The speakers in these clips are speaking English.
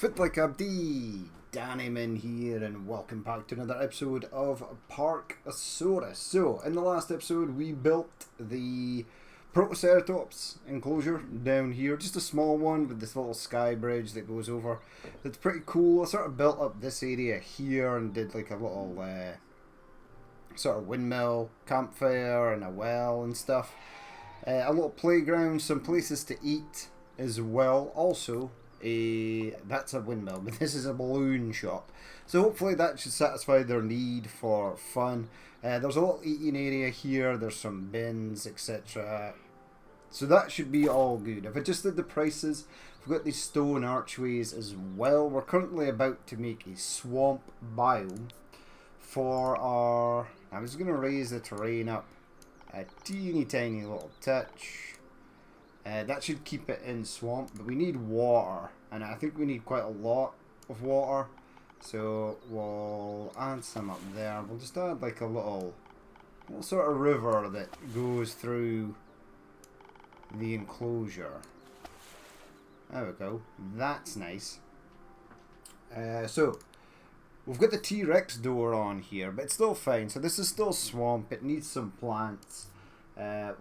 Fit like Abdi, Dannyman here, and welcome back to another episode of Parkasaurus. So, in the last episode, we built the Protoceratops enclosure down here, just a small one with this little sky bridge that goes over. It's pretty cool. I sort of built up this area here and did like a little sort of windmill campfire and a well and stuff. A little playground, some places to eat as well. Also, that's a windmill, but this is a balloon shop. So hopefully that should satisfy their need for fun. There's a little eating area here. There's some bins, etc. So that should be all good. I've adjusted the prices. We've got these stone archways as well. We're currently about to make a swamp biome for our... I was going to raise the terrain up a teeny tiny little touch. That should keep it in swamp, but we need water, and I think we need quite a lot of water, so we'll add some up there. We'll just add like a little sort of river that goes through the enclosure. There we go. That's nice. So we've got the T-Rex door on here, but it's still fine. So this is still swamp. It needs some plants.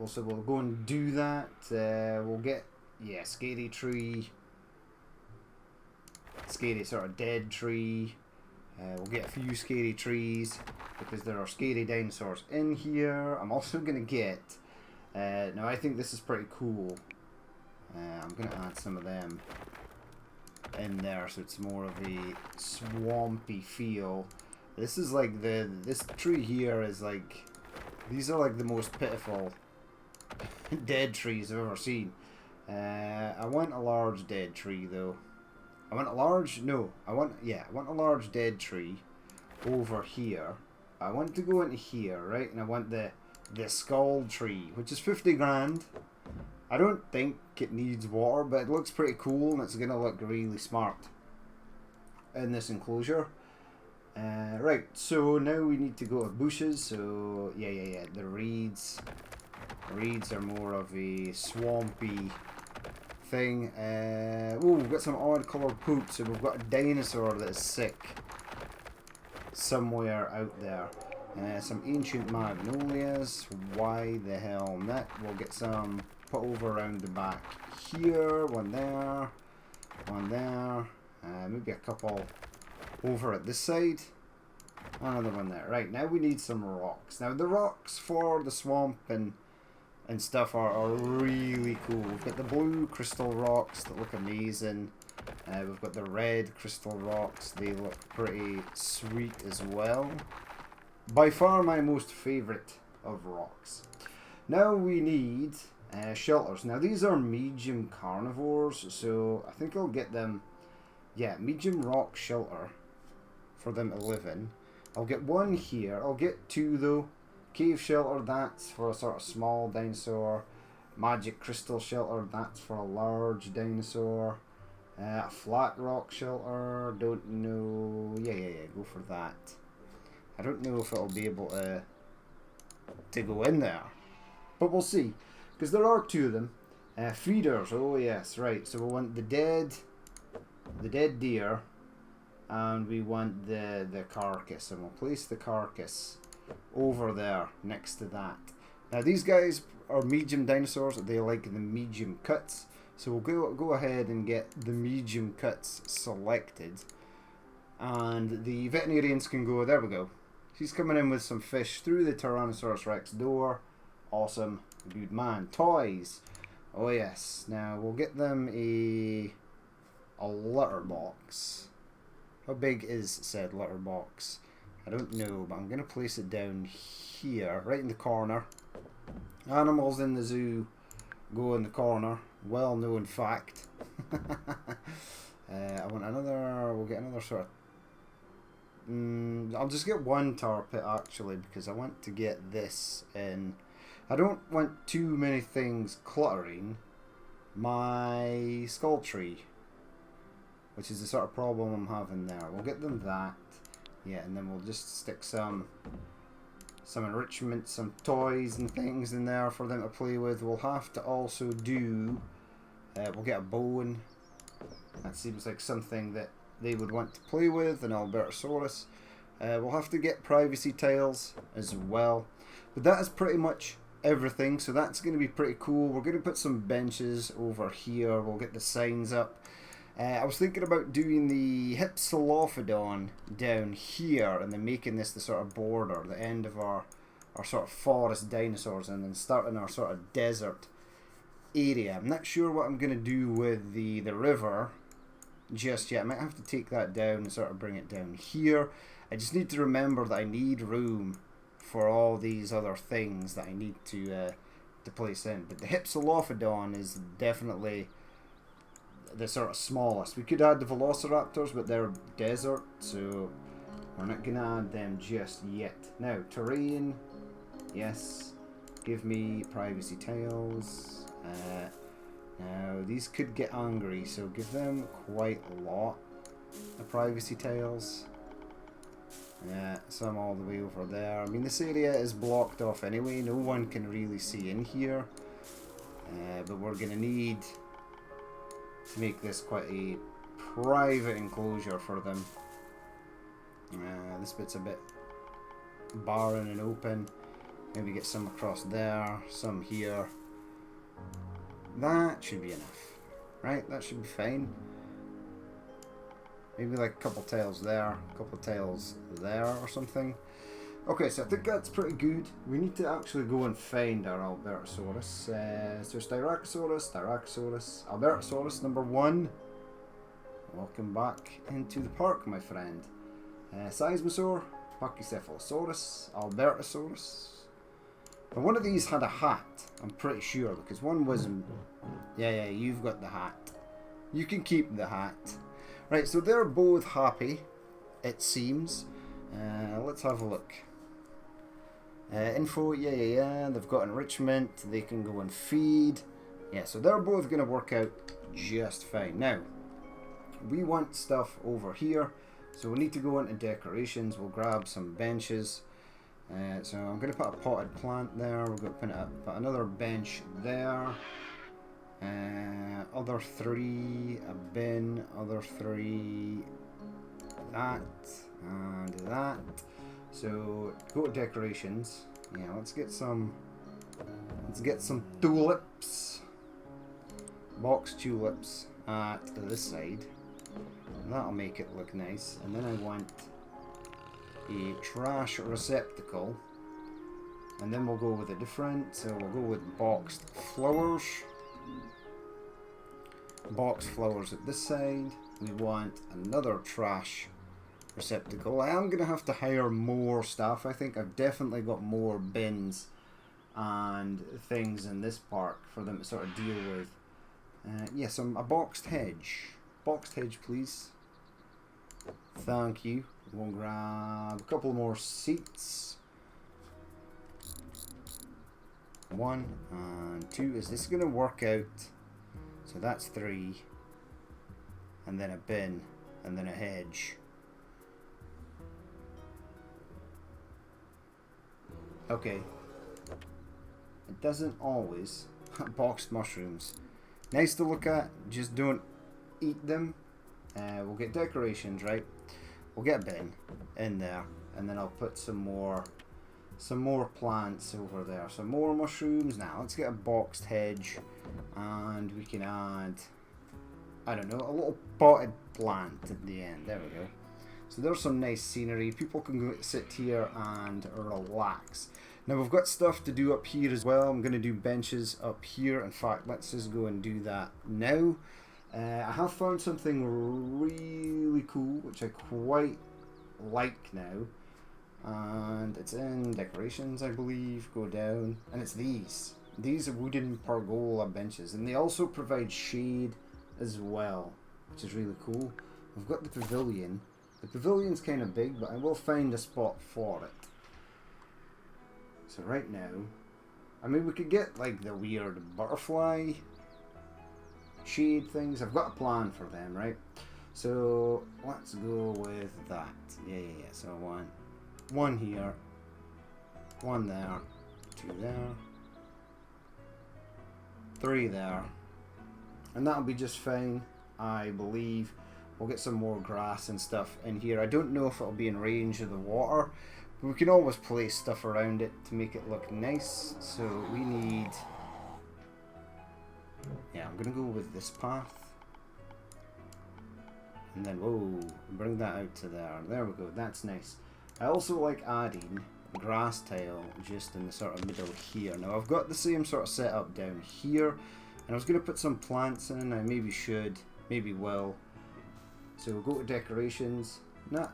So we'll go and do that. We'll get, scary tree. Scary sort of dead tree. We'll get a few scary trees because there are scary dinosaurs in here. I'm also going to get, now I think this is pretty cool. I'm going to add some of them in there so it's more of a swampy feel. This is like this tree here is like, these are like the most pitiful dead trees I've ever seen. I want a large dead tree though. I want a large dead tree over here. I want to go into here, right? And I want the skull tree, which is 50 grand. I don't think it needs water, but it looks pretty cool and it's gonna look really smart in this enclosure. Right, so now we need to go to bushes. So the reeds are more of a swampy thing. We've got some odd coloured poop. So we've got a dinosaur that is sick somewhere out there. Some ancient magnolias. Why the hell not? We'll get some put over around the back here. One there, maybe a couple over at this side, another one there. Right, now we need some rocks. Now the rocks for the swamp and stuff are really cool. We've got the blue crystal rocks that look amazing. We've got the red crystal rocks. They look pretty sweet as well. By far my most favourite of rocks. Now we need shelters. Now these are medium carnivores, so I think I'll get them, medium rock shelter for them to live in. I'll get one here. I'll get two though. Cave shelter, that's for a sort of small dinosaur. Magic crystal shelter, that's for a large dinosaur. A flat rock shelter, don't know. Go for that. I don't know if it'll be able to go in there, but we'll see, because there are two of them. Feeders, oh yes, right. So we want the dead deer. And we want the carcass, and we'll place the carcass over there next to that. Now these guys are medium dinosaurs. They like the medium cuts, so we'll go ahead and get the medium cuts selected, and the veterinarians can go. There we go. She's coming in with some fish through the Tyrannosaurus Rex door. Awesome, good man. Toys. Oh yes. Now we'll get them a litter box. How big is said litter box? I don't know, but I'm going to place it down here, right in the corner. Animals in the zoo go in the corner. Well known fact. I want another, we'll get another sort of... I'll just get one tar pit actually, because I want to get this in. I don't want too many things cluttering my skull tree, which is the sort of problem I'm having there. We'll get them that. And then we'll just stick some enrichment, some toys and things in there for them to play with. We'll have to also do, we'll get a bone That seems like something that they would want to play with, an Albertosaurus. We'll have to get privacy tiles as well. But that is pretty much everything, so that's going to be pretty cool. We're going to put some benches over here. We'll get the signs up. I was thinking about doing the Hypsilophodon down here and then making this the sort of border, the end of our sort of forest dinosaurs, and then starting our sort of desert area. I'm not sure what I'm going to do with the river just yet. I might have to take that down and sort of bring it down here. I just need to remember that I need room for all these other things that I need to place in. But the Hypsilophodon is definitely the sort of smallest. We could add the Velociraptors, but they're desert, so we're not going to add them just yet. Now, terrain, yes. Give me privacy tiles. Now, these could get angry, so give them quite a lot of privacy tiles. Some all the way over there. I mean, this area is blocked off anyway. No one can really see in here. But we're going to need to make this quite a private enclosure for them. This bit's a bit barren and open. Maybe get some across there, some here. That should be enough, right? That should be fine. Maybe like a couple tails there, a couple tails there or something. Okay, so I think that's pretty good. We need to actually go and find our Albertosaurus. So it's Styracosaurus, Albertosaurus number 1. Welcome back into the park, my friend. Seismosaur, Parkasaurus, Albertosaurus. Now, one of these had a hat, I'm pretty sure, because one wasn't. Yeah, you've got the hat. You can keep the hat. Right, so they're both happy, it seems. Let's have a look. Info, yeah. They've got enrichment. They can go and feed. Yeah, so they're both going to work out just fine. Now, we want stuff over here. So we need to go into decorations. We'll grab some benches. So I'm going to put a potted plant there. We're going to put another bench there. Other 3, a bin. Other 3, that and that. So go to decorations. Yeah, let's get some tulips. Box tulips at this side. That'll make it look nice. And then I want a trash receptacle. And then we'll go with a different. So we'll go with boxed flowers. Boxed flowers at this side. We want another trash receptacle. I am going to have to hire more staff. I think I've definitely got more bins and things in this park for them to sort of deal with. Yes, a boxed hedge. Boxed hedge, please. Thank you. We'll grab a couple more seats. 1 and 2. Is this going to work out? So that's 3. And then a bin. And then a hedge. Okay. It doesn't always. Boxed mushrooms. Nice to look at. Just don't eat them. We'll get decorations, right? We'll get a bin in there. And then I'll put some more plants over there. Some more mushrooms. Now, let's get a boxed hedge. And we can add, I don't know, a little potted plant at the end. There we go. So there's some nice scenery. People can go sit here and relax. Now we've got stuff to do up here as well. I'm going to do benches up here. In fact, let's just go and do that now. I have found something really cool, which I quite like now. And it's in decorations, I believe. Go down. And it's these. These are wooden pergola benches. And they also provide shade as well, which is really cool. We've got the pavilion. The pavilion's kind of big, but I will find a spot for it. So right now, I mean, we could get like the weird butterfly shade things. I've got a plan for them, right? So let's go with that. Yeah. So I want 1 here, 1 there, 2 there, 3 there, and that'll be just fine. I believe. We'll get some more grass and stuff in here. I don't know if it'll be in range of the water, but we can always place stuff around it to make it look nice. So we need... yeah, I'm going to go with this path. And then, whoa, bring that out to there. There we go, that's nice. I also like adding grass tile just in the sort of middle here. Now I've got the same sort of setup down here, and I was going to put some plants in. I maybe should, maybe will. So we'll go to decorations, not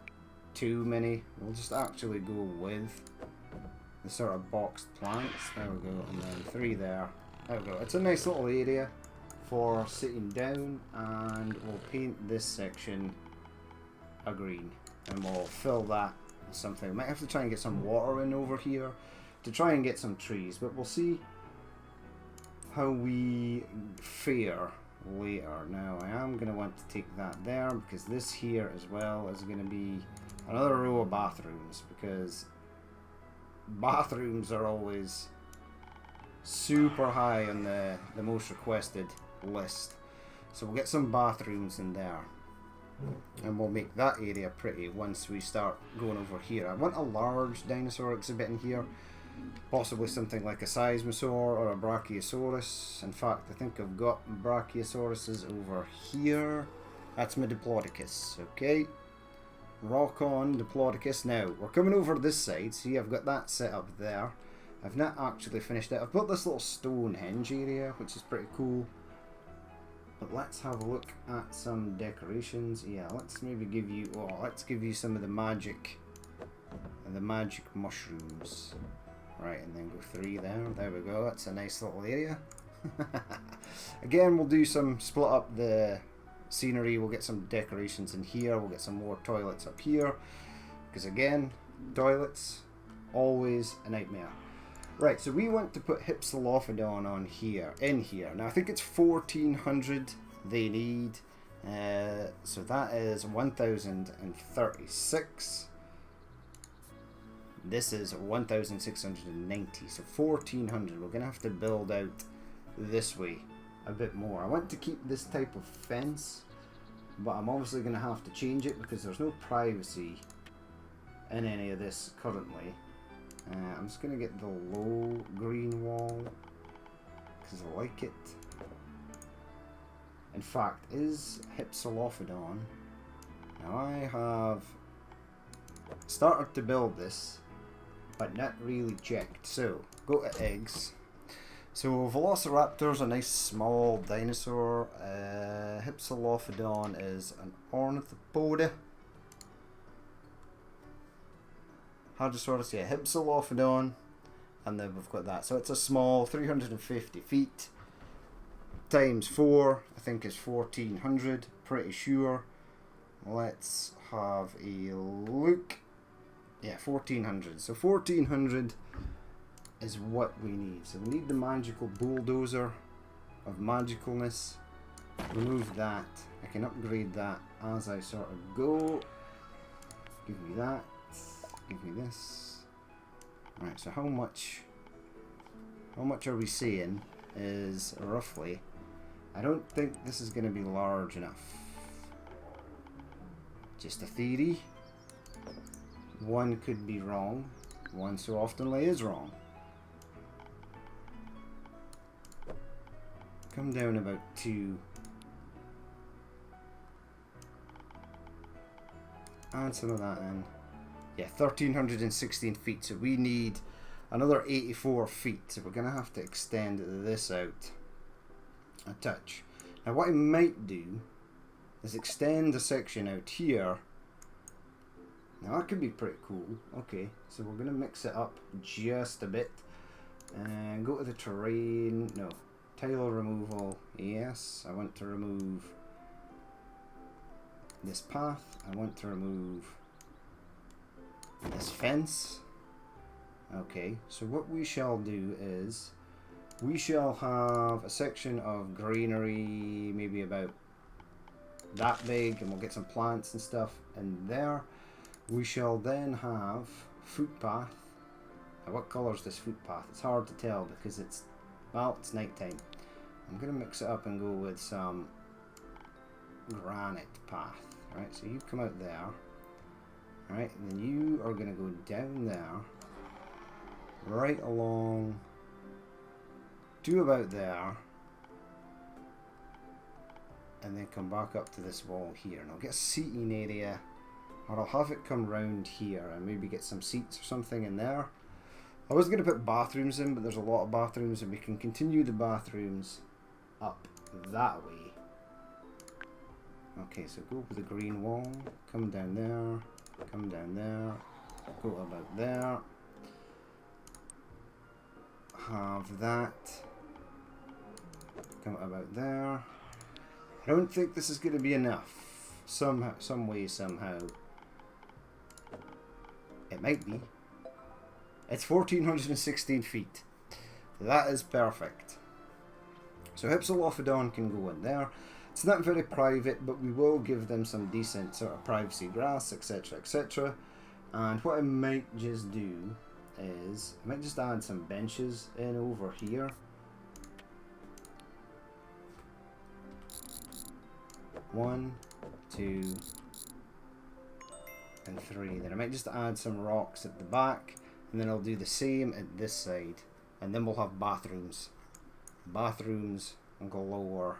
too many, we'll just actually go with the sort of boxed plants. There we go, and then 3 there. There we go, it's a nice little area for sitting down, and we'll paint this section a green, and we'll fill that with something. We might have to try and get some water in over here to try and get some trees, but we'll see how we fare later. Now I am going to want to take that there, because this here as well is going to be another row of bathrooms, because bathrooms are always super high on the most requested list. So we'll get some bathrooms in there, and we'll make that area pretty once we start going over here. I want a large dinosaur exhibit in here, possibly something like a seismosaur or a brachiosaurus. In fact, I think I've got brachiosauruses over here. That's my diplodocus. Okay, rock on diplodocus. Now we're coming over this side. See, I've got that set up there. I've not actually finished it. I've built this little Stonehenge area, which is pretty cool. But let's have a look at some decorations. Yeah, let's maybe give you, oh, let's give you some of the magic mushrooms. Right, and then go 3 there. There we go. That's a nice little area. Again, we'll do some split up the scenery. We'll get some decorations in here. We'll get some more toilets up here. Because again, toilets, always a nightmare. Right, so we want to put Hypsilophodon on here, in here. Now I think it's 1400 they need. So that is 1036. This is 1690. So 1400. We're gonna have to build out this way a bit more. I want to keep this type of fence, but I'm obviously gonna have to change it because there's no privacy in any of this currently. I'm just going to get the low green wall because I like it. In fact, is Hypsilophodon. Now I have started to build this, but not really checked. So, go to eggs. So, Velociraptor's a nice small dinosaur. Hypsilophodon is an ornithopod. Hadrosaurus, yeah, Hypsilophodon, and then we've got that. So it's a small 350 feet times 4, I think is 1400, pretty sure. Let's have a look. Yeah, 1400. So 1400 is what we need. So we need the magical bulldozer of magicalness. Remove that. I can upgrade that as I sort of go. Give me that. Give me this. Right, so how much are we saying is roughly? I don't think this is going to be large enough. Just a theory. One could be wrong. One so oftenly is wrong. Come down about 2. Add some of that in. Yeah, 1316 feet, so we need another 84 feet, so we're going to have to extend this out a touch. Now what I might do is extend the section out here. Now that could be pretty cool. Okay, so we're going to mix it up just a bit. And go to the terrain, no, tile removal, yes, I want to remove this path, I want to remove this fence. Okay, so what we shall do is we shall have a section of greenery, maybe about that big, and we'll get some plants and stuff in there. We shall then have footpath. Now what colour is this footpath? It's hard to tell because it's night time. I'm going to mix it up and go with some granite path. Right, so you come out there. Right, and then you are going to go down there. Right along to about there. And then come back up to this wall here. And I'll get a seating area. Or I'll have it come round here and maybe get some seats or something in there. I was going to put bathrooms in, but there's a lot of bathrooms, and we can continue the bathrooms up that way. Okay, so go with the green wall, come down there, come down there, go about there. Have that. Come about there. I don't think this is going to be enough. Somehow, some way, somehow. It might be. It's 1,416 feet. That is perfect. So Hypsilophodon can go in there. It's not very private, but we will give them some decent sort of privacy grass, etc, etc. And what I might just do is, I might just add some benches in over here. One, two, and three. Then I might just add some rocks at the back. And then I'll do the same at this side. And then we'll have bathrooms. Bathrooms galore.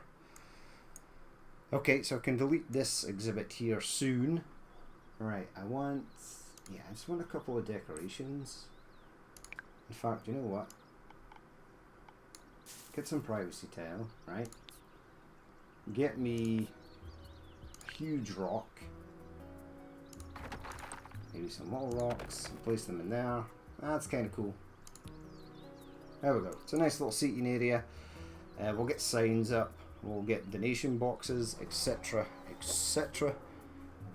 Okay, so I can delete this exhibit here soon. Right, I just want a couple of decorations. In fact, you know what? Get some privacy tile, right? Get me a huge rock. Maybe some little rocks. Place them in there. That's kind of cool. There we go. It's a nice little seating area. We'll get signs up. We'll get donation boxes, etc, etc.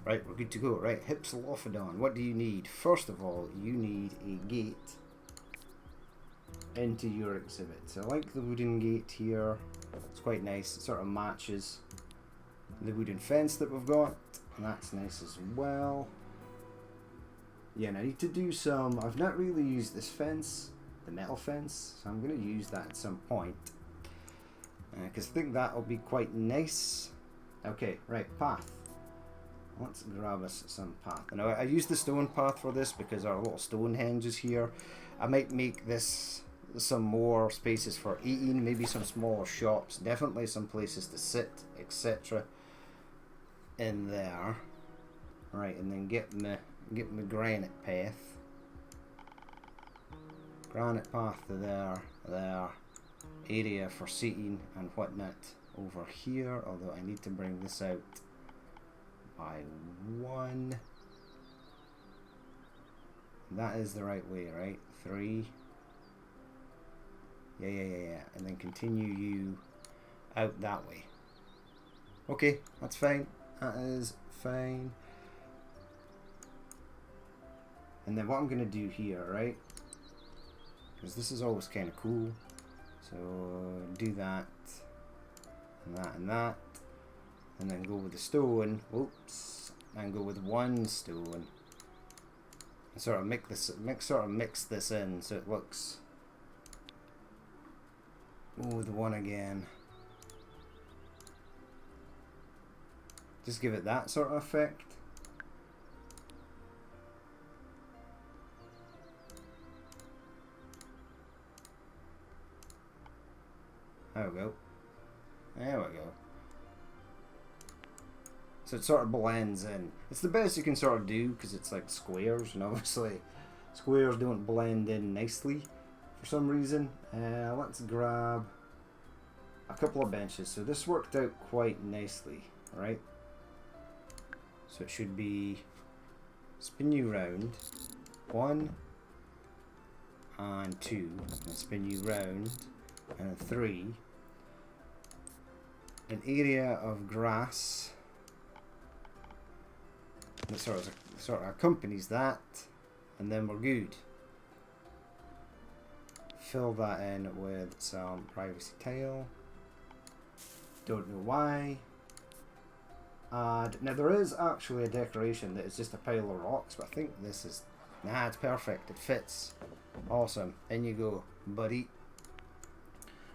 Right, we're good to go. Right, Hypsilophodon, what do you need? First of all, you need a gate into your exhibit. So I like the wooden gate here. It's quite nice. It sort of matches the wooden fence that we've got. And that's nice as well. Yeah, and I need to do some... I've not really used this fence, the metal fence, so I'm going to use that at some point. Because I think that'll be quite nice. Okay, right, path. Let's grab us some path. Now, I use the stone path for this because our little Stonehenge is here. I might make this some more spaces for eating, maybe some smaller shops, definitely some places to sit, etc. in there. Right, and then get my granite path. Granite path to there. Area for seating and whatnot over here, although I need to bring this out by one. That is the right way, right? 3. Yeah. And then continue you out that way. Okay, that's fine. That is fine. And then what I'm going to do here, right? Because this is always kind of cool. So do that, and that, and that. And then go with the stone. Oops. And go with one stone. And sort of mix this in so it looks... Oh, the one again. Just give it that sort of effect. There we go. There we go. So it sort of blends in. It's the best you can sort of do because it's like squares, and obviously squares don't blend in nicely for some reason. Let's grab a couple of benches. So this worked out quite nicely, right? So it should be spin you round. 1 and 2. And spin you round. And 3. An area of grass that sort of accompanies that, and then we're good. Fill that in with some privacy tile. Don't know why. Now there is actually a decoration that is just a pile of rocks, but I think this is... Nah, it's perfect. It fits. Awesome. In you go, buddy.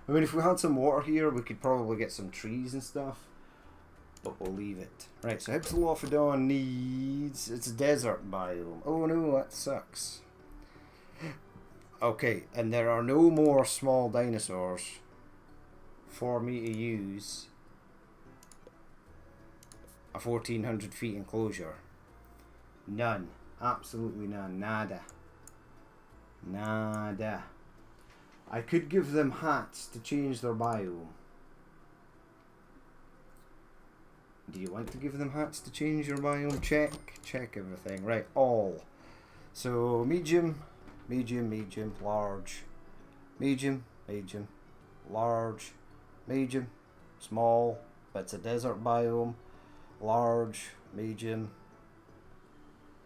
I mean, if we had some water here, we could probably get some trees and stuff. but we'll leave it. Right, so Hypsilophodon needs... It's a desert biome. Oh no, that sucks. Okay, and there are no more small dinosaurs for me to use a 1400 feet enclosure. None. Absolutely none. Nada. Nada. I could give them hats to change their biome. Do you want to give them hats to change your biome? Check everything. Right, all. So medium, medium, medium, large, medium, medium, large, medium, small, but it's a desert biome, large, medium,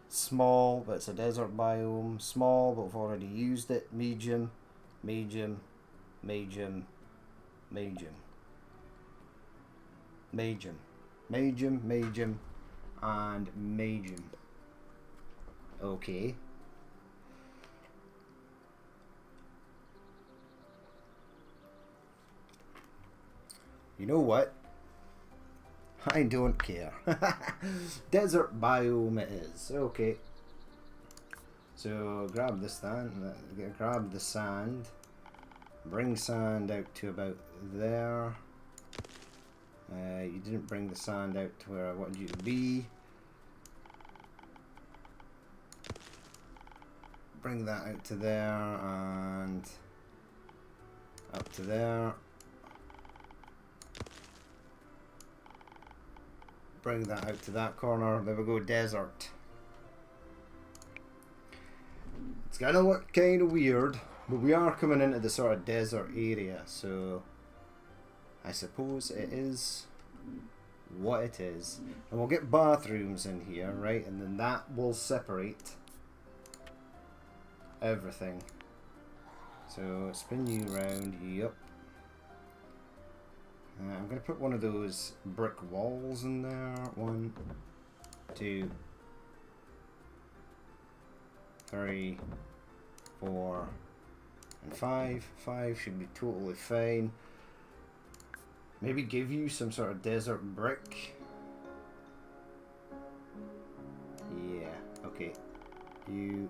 small, but it's a desert biome, small, but we've already used it, medium, medium, medium, medium, medium, medium, medium, and medium. Okay. You know what? I don't care. Desert biome it is. Okay. So grab the grab the sand. Bring sand out to about there. You didn't bring the sand out to where I wanted you to be. Bring that out to there and up to there. Bring that out to that corner. There we go, desert. It's gonna look kind of weird, but we are coming into the sort of desert area, so I suppose it is what it is. And we'll get bathrooms in here, right? And then that will separate everything. So spin you around, yup. I'm going to put one of those brick walls in there. 1, 2, 3, 4, and 5. 5 should be totally fine. Maybe give you some sort of desert brick. Yeah, okay. You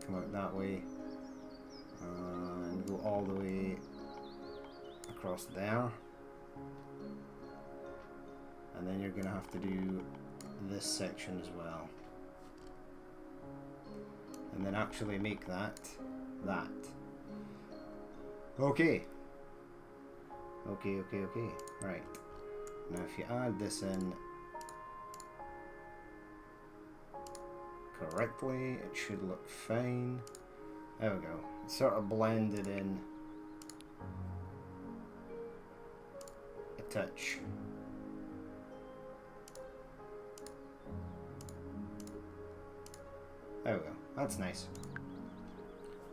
come out that way and go all the way across there. And then you're going to have to do this section as well. And then actually make that. Okay. Okay. Right. Now if you add this in correctly, it should look fine. There we go. It's sort of blended in a touch. There we go. That's nice.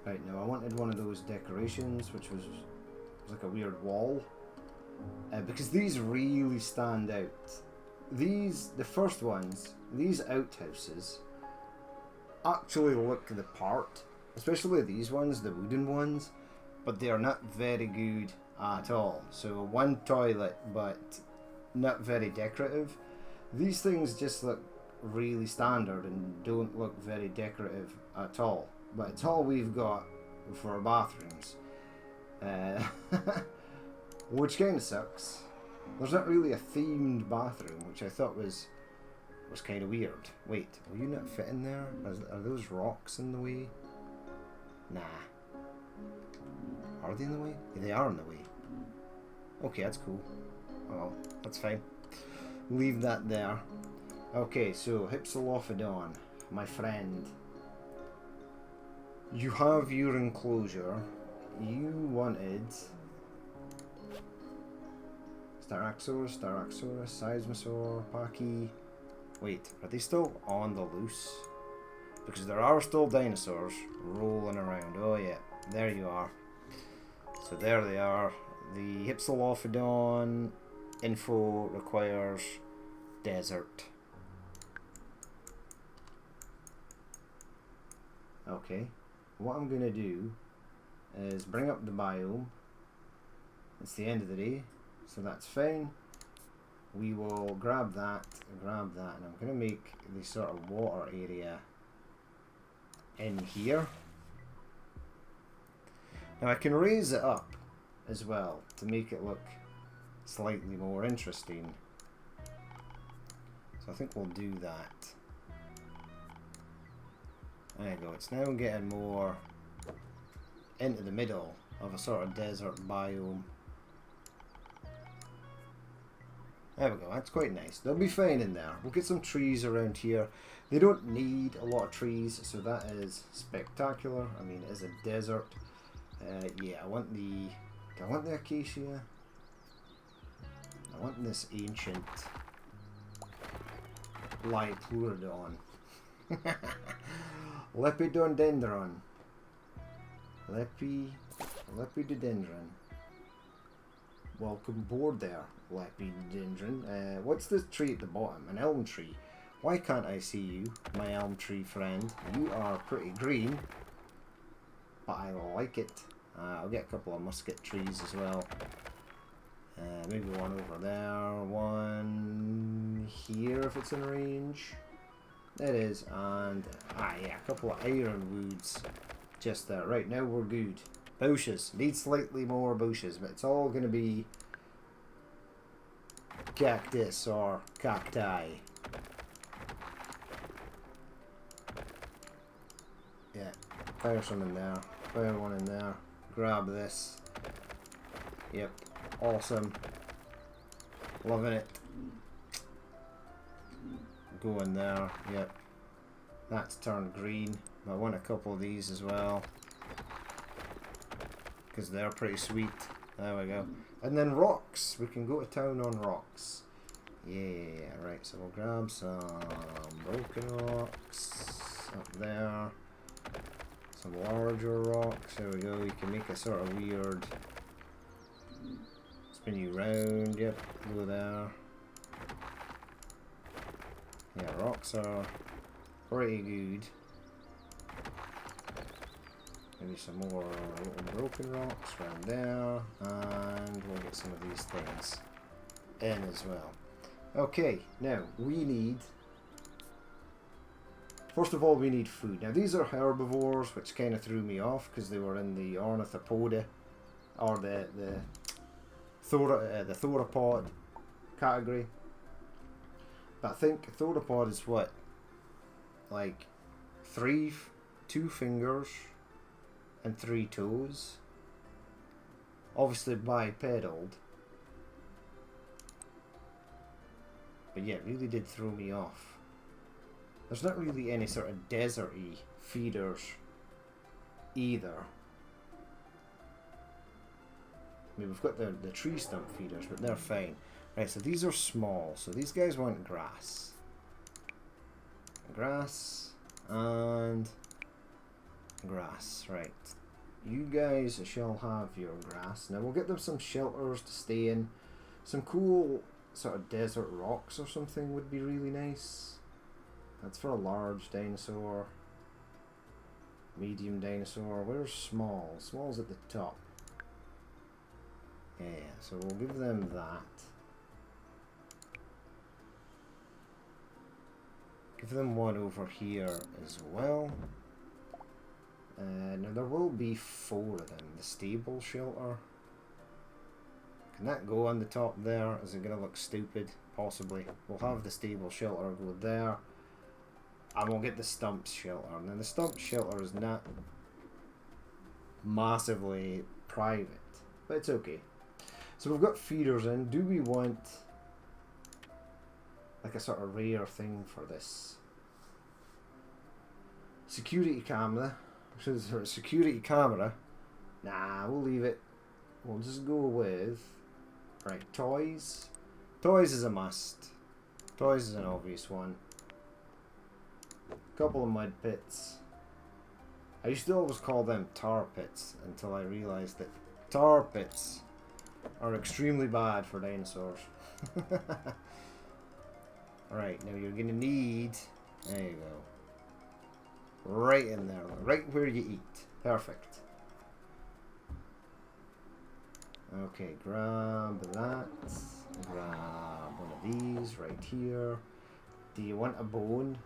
Right, now I wanted one of those decorations, which was like a weird wall. Because these really stand out. The first ones, these outhouses, actually look the part. Especially these ones, the wooden ones. But they are not very good at all. So one toilet, but not very decorative. These things just look really standard and don't look very decorative at all, but it's all we've got for our bathrooms, which kind of sucks. There's not really a themed bathroom, which I thought was kind of weird. Wait, will you not fit in there? Are those rocks in the way? Nah. Are they in the way? Yeah, they are in the way. Okay, that's cool. Oh well, that's fine. Leave that there. Okay, so Hypsilophodon, my friend. You have your enclosure. You wanted Styracosaurus, Seismosaur, Paki. Wait, are they still on the loose? Because there are still dinosaurs rolling around. Oh yeah, there you are. So there they are. The Hypsilophodon info requires desert. Okay, what I'm going to do is bring up the biome. It's the end of the day, so that's fine. we will grab that, and I'm going to make the sort of water area in here. Now I can raise it up as well to make it look slightly more interesting. So I think we'll do that. There you go, it's now getting more into the middle of a sort of desert biome. There we go, that's quite nice. They'll be fine in there. We'll get some trees around here. They don't need a lot of trees, so that is spectacular. I mean, it is a desert. Yeah, I want the acacia? I want this ancient Lypleurodon. Lepidodendron. Lepidodendron. Welcome aboard there, Lepidodendron. What's this tree at the bottom? An elm tree. Why can't I see you, my elm tree friend? You are pretty green, but I like it. I'll get a couple of musket trees as well. Maybe one over there, one here if it's in range. It is, and yeah, a couple of ironwoods just there. Right, now we're good. Bushes. Need slightly more bushes, but it's all going to be cactus or cacti. Yeah, fire some in there. Fire one in there. Grab this. Yep, awesome. Loving it. Go in there. Yep. That's turned green. I want a couple of these as well, because they're pretty sweet. There we go. And then rocks. We can go to town on rocks. Yeah, right. So we'll grab some broken rocks up there. Some larger rocks. There we go. You can make a sort of weird spin you round. Yep. Go there. Yeah, rocks are pretty good. Maybe some more little broken rocks around there, and we'll get some of these things in as well. Okay, now we need, first of all, we need food. Now these are herbivores, which kind of threw me off because they were in the ornithopoda, or the theropod category. But I think theropod is what, like 2 fingers and 3 toes. Obviously bipedal. But yeah, it really did throw me off. There's not really any sort of desert-y feeders either. I mean, we've got the tree stump feeders, but they're fine. Right, so these are small. So these guys want grass. Grass and grass. Right. You guys shall have your grass. Now we'll get them some shelters to stay in. Some cool sort of desert rocks or something would be really nice. That's for a large dinosaur. Medium dinosaur. Where's small? Small's at the top. Yeah, so we'll give them that. Give them one over here as well. Now there will be 4 of them. The stable shelter. Can that go on the top there? Is it going to look stupid? Possibly. We'll have the stable shelter go there. And we'll get the stumps shelter. Now the stump shelter is not massively private, but it's okay. So we've got feeders in. Do we want like a sort of rare thing for this? Security camera. Security camera. Nah, we'll leave it. We'll just go with, right, toys. Toys is a must. Toys is an obvious one. Couple of mud pits. I used to always call them tar pits until I realized that tar pits are extremely bad for dinosaurs. Right, now you're gonna need, there you go. Right in there, right where you eat. Perfect. Okay, grab that. Grab one of these right here. Do you want a bone?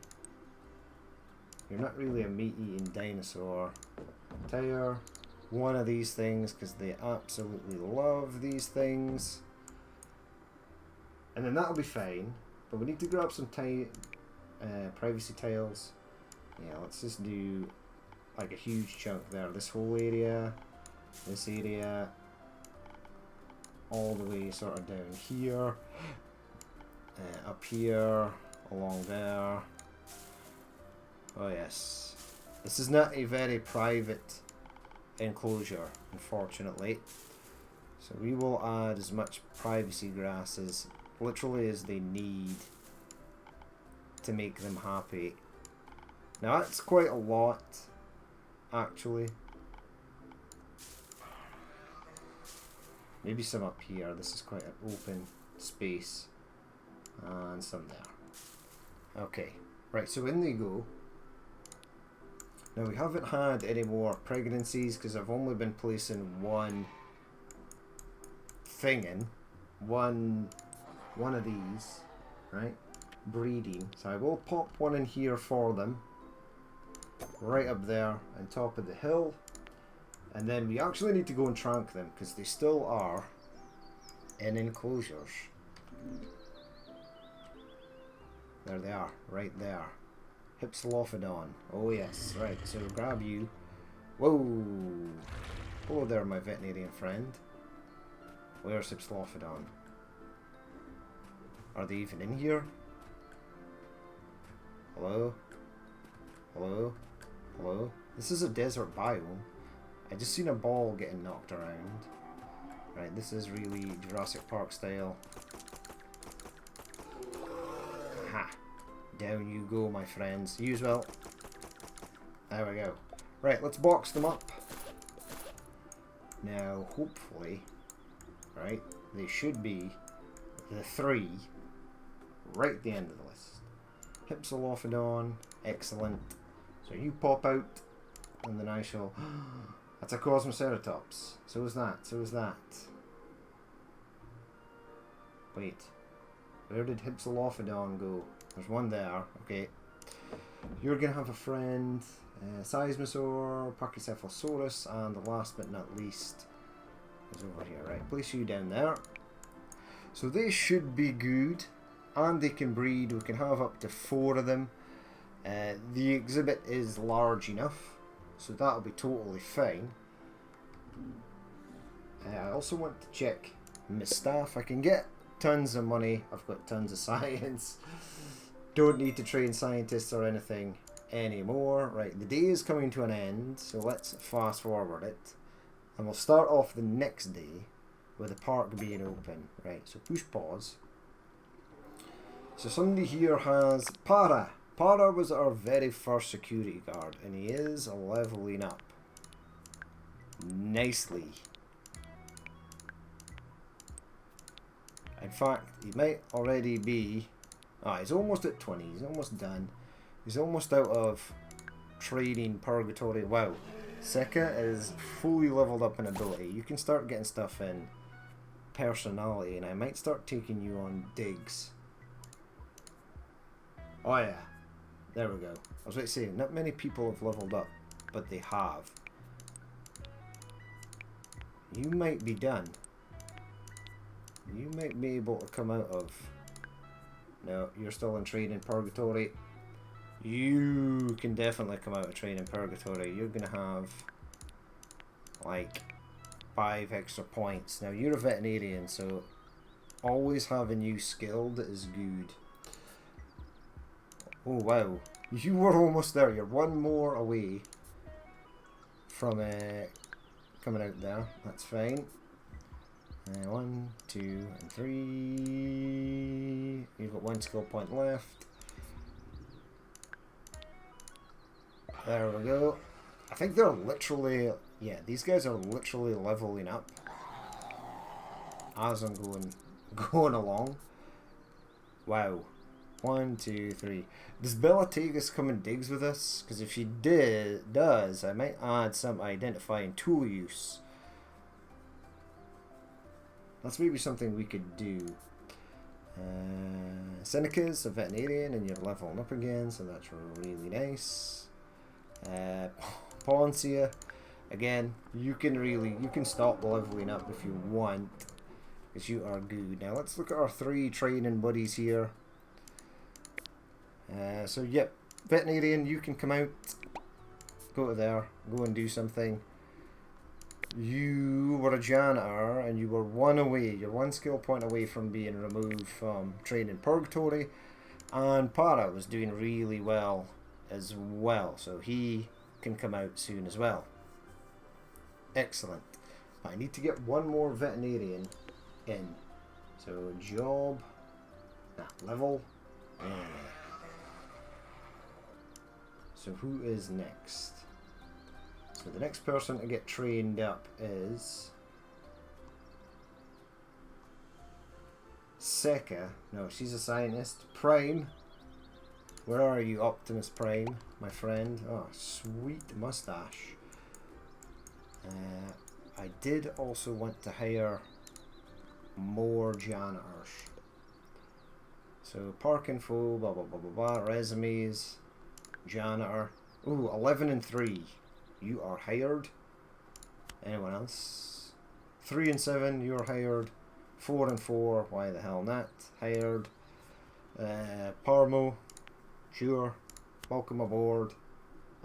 You're not really a meat-eating dinosaur. Tire. One of these things, because they absolutely love these things. And then that'll be fine. But we need to grab some privacy tiles. Yeah, let's just do like a huge chunk there. This whole area. This area. All the way sort of down here. Up here. Along there. Oh yes. This is not a very private enclosure, unfortunately. So we will add as much privacy grass as literally as they need to make them happy. Now that's quite a lot, actually. Maybe some up here. This is quite an open space. And some there. Okay. Right, so in they go. Now we haven't had any more pregnancies because I've only been placing one thing in. One of these. Right? Breeding. So I will pop one in here for them. Right up there on top of the hill. And then we actually need to go and track them because they still are in enclosures. There they are, right there. Hypsilophodon. Oh yes, right, so grab you. Whoa! Hello there, my veterinarian friend. Where's Hypsilophodon? Are they even in here? Hello? Hello? Hello? This is a desert biome. I just seen a ball getting knocked around. Right, this is really Jurassic Park style. Aha! Down you go, my friends. You as well. There we go. Right, let's box them up. Now, hopefully, right, they should be the 3 right at the end of the list. Hypsilophodon, excellent. So you pop out, and then I shall... That's a Cosmoceratops. So is that. So is that. Wait. Where did Hypsilophodon go? There's one there. Okay. You're going to have a friend. Seismosaur, Parkasaurus, and the last but not least is over here. Right. Place you down there. So they should be good. And they can breed. We can have up to 4 of them. The exhibit is large enough. So that'll be totally fine. I also want to check my staff. I can get tons of money. I've got tons of science. Don't need to train scientists or anything anymore. Right, the day is coming to an end. So let's fast forward it. And we'll start off the next day with the park being open. Right, so push pause. So somebody here has Para. Para was our very first security guard, and he is leveling up nicely. In fact, he might already be... he's almost at 20. He's almost done. He's almost out of training purgatory. Wow. Seka is fully leveled up in ability. You can start getting stuff in personality, and I might start taking you on digs. Oh yeah. There we go. I was about to say, not many people have leveled up, but they have. You might be done. You might be able to come out of... No, you're still in training purgatory. You can definitely come out of training purgatory. You're going to have like 5 extra points. Now you're a veterinarian, so always having you skilled is good. Oh wow, you were almost there. You're one more away from coming out there. That's fine. 1, 2, and 3. You've got 1 skill point left. There we go. I think they're literally... Yeah, these guys are literally leveling up as I'm going along. Wow. 1, 2, 3. Does Bellategus come and digs with us? Because if she does, I might add some identifying tool use. That's maybe something we could do. Seneca's a veterinarian and you're leveling up again, so that's really nice. Poncia, again, you can stop leveling up if you want, because you are good. Now let's look at our 3 training buddies here. So yep, veterinarian, you can come out, go to there, go and do something. You were a janitor and you were you're 1 skill point away from being removed from training purgatory, and Para was doing really well as well, so he can come out soon as well. Excellent. I need to get 1 more veterinarian in. So job, level. So who is next? So the next person to get trained up is Seka. No, she's a scientist. Prime. Where are you, Optimus Prime, my friend? Oh, sweet mustache. I did also want to hire more janitors. So park info, blah blah blah blah blah, resumes, janitor. Ooh, 11 and 3. You are hired. Anyone else? 3 and 7, you're hired. 4 and 4, why the hell not? Hired. Parmo, sure. Welcome aboard.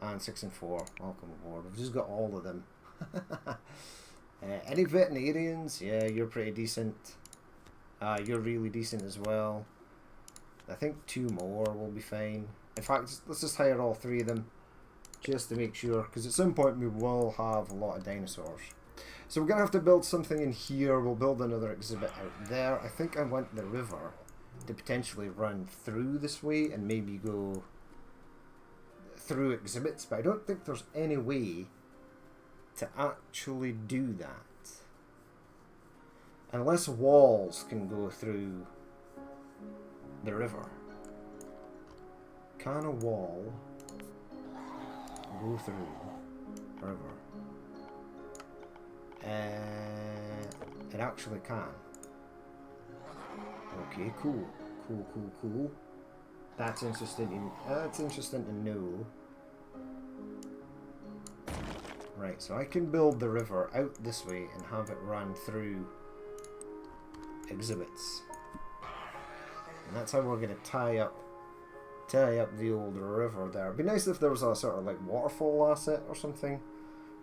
And 6 and 4, welcome aboard. We've just got all of them. Any veterinarians? Yeah, you're pretty decent. You're really decent as well. I think 2 more will be fine. In fact, let's just hire all 3 of them, just to make sure, because at some point we will have a lot of dinosaurs. So we're going to have to build something in here. We'll build another exhibit out there. I think I want the river to potentially run through this way and maybe go through exhibits, but I don't think there's any way to actually do that. Unless walls can go through the river. Can a wall go through a river? It actually can. Okay, cool. Cool. That's interesting. That's interesting to know. Right, so I can build the river out this way and have it run through exhibits. And that's how we're going to tie up the old river there. It'd be nice if there was a sort of like waterfall asset or something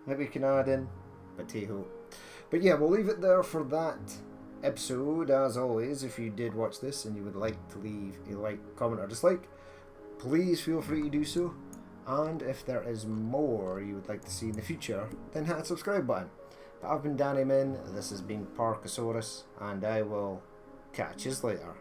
that we can add in. But hey-ho. But yeah, we'll leave it there for that episode. As always, if you did watch this and you would like to leave a like, comment or dislike, please feel free to do so. And if there is more you would like to see in the future, then hit the subscribe button. But I've been Danny Min, this has been Parkasaurus, and I will catch you later.